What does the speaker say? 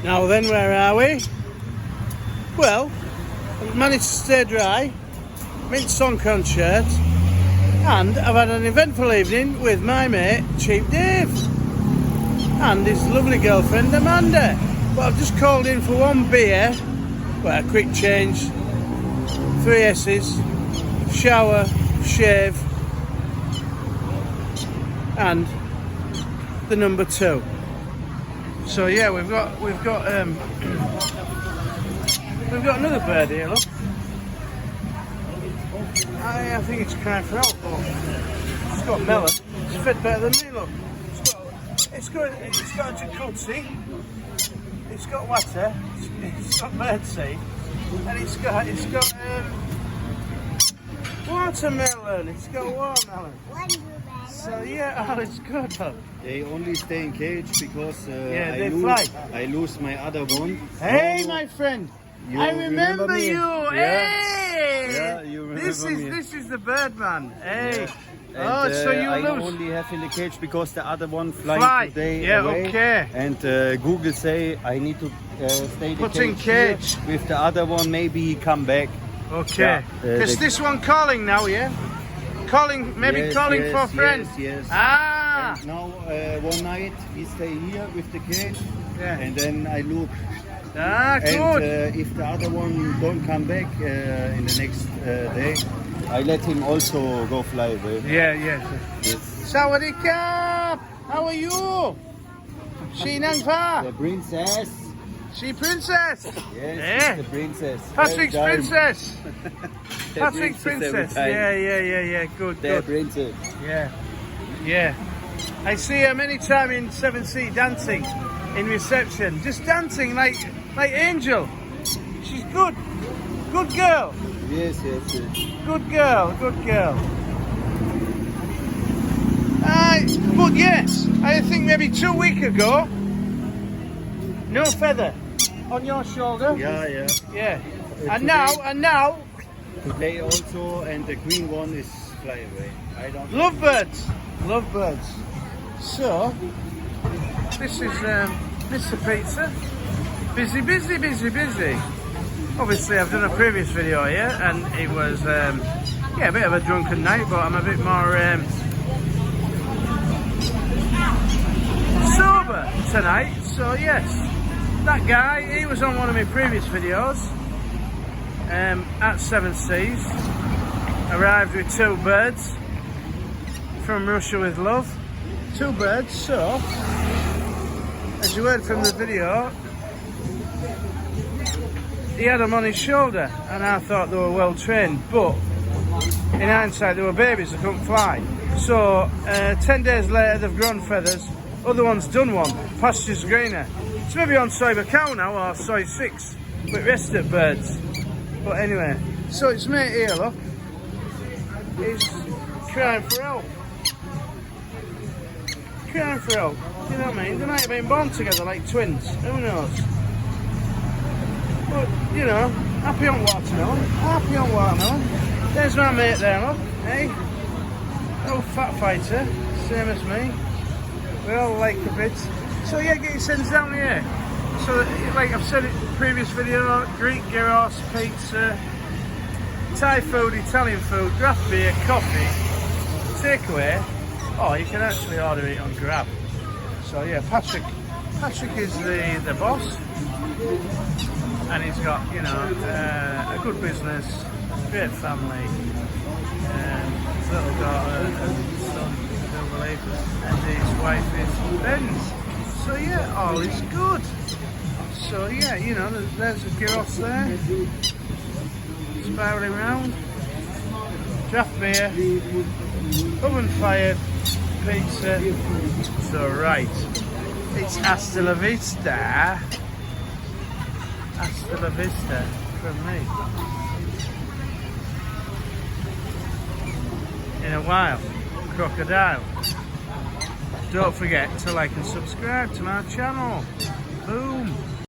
Now then, where are we? Well, I've managed to stay dry, mint song concert, and I've had an eventful evening with my mate Cheap Dave and his lovely girlfriend Amanda. But I've just called in for one beer, well, a quick change, 3 S's, shower, shave, and the number 2. So yeah, we've got another bird here. Look, I think it's crying for help. But it's got melon. It's fed better than me. Look, it's got a jacuzzi. It's got water. It's got birdseed, and it's got watermelon. It's got watermelon. So yeah, oh, it's good. Look. They only stay in cage because I lose my other one. Hey, my friend, I remember you. Yeah. Hey, yeah, you remember me. This is the bird man. Hey, yeah. And, so you I lose. only have in the cage because the other one flying today away. Okay. And Google say I need to stay Put the in cage here. With the other one. Maybe he come back. Okay. Is this one calling now? Yeah. Calling, maybe calling for friends. Yes. Ah. And now one night we stay here with the cage, and then I look. Ah, good. And if the other one don't come back in the next day, I let him also go fly away. Yeah. Yes. Sawadee-ka! How are you? She Nang Pa? The princess. She princess. Yes, the princess. Patrick's princess. Patrick's princess. Yeah. Good. Princess. Yeah. I see her many times in 7C dancing in reception, just dancing like Angel. She's good. Good girl. Yes. Good girl. But yes, I think maybe 2 weeks ago, no feather on your shoulder. Yeah. And now. Today also, and the green one is fly away. I don't. Love birds. So this is Mr. Pizza. Busy. Obviously, I've done a previous video here, and it was a bit of a drunken night, but I'm a bit more sober tonight. So yes, that guy, he was on one of my previous videos at 7Cs. Arrived with 2 birds from Russia with love. 2 birds. So as you heard from the video, he had them on his shoulder, and I thought they were well trained, but in hindsight they were babies that couldn't fly. So 10 days later they've grown feathers. Other one's done one. Pasture's greener. It's maybe on soy cow now, or soy 6, with rested birds. But anyway, so it's mate here, look. He's crying for help. You know what I mean? They might have been born together like twins. Who knows? But, you know, happy on watermelon. There's my mate there, look. Hey? Little fat fighter. Same as me. We all like a bit. So yeah, get your sends down here. So, like I've said in the previous video, Greek gyros, pizza, Thai food, Italian food, draft beer, coffee, takeaway, or you can actually order it on Grab. So yeah, Patrick is the boss, and he's got, you know, a good business, great family, little daughter and son, I believe, and his wife is Ben's. So yeah, all is good. So yeah, you know, there's a gyros there, spiraling round, draft beer, oven fired, pizza. So right, it's hasta la vista from me. In a while, crocodile. Don't forget to like and subscribe to my channel. Boom.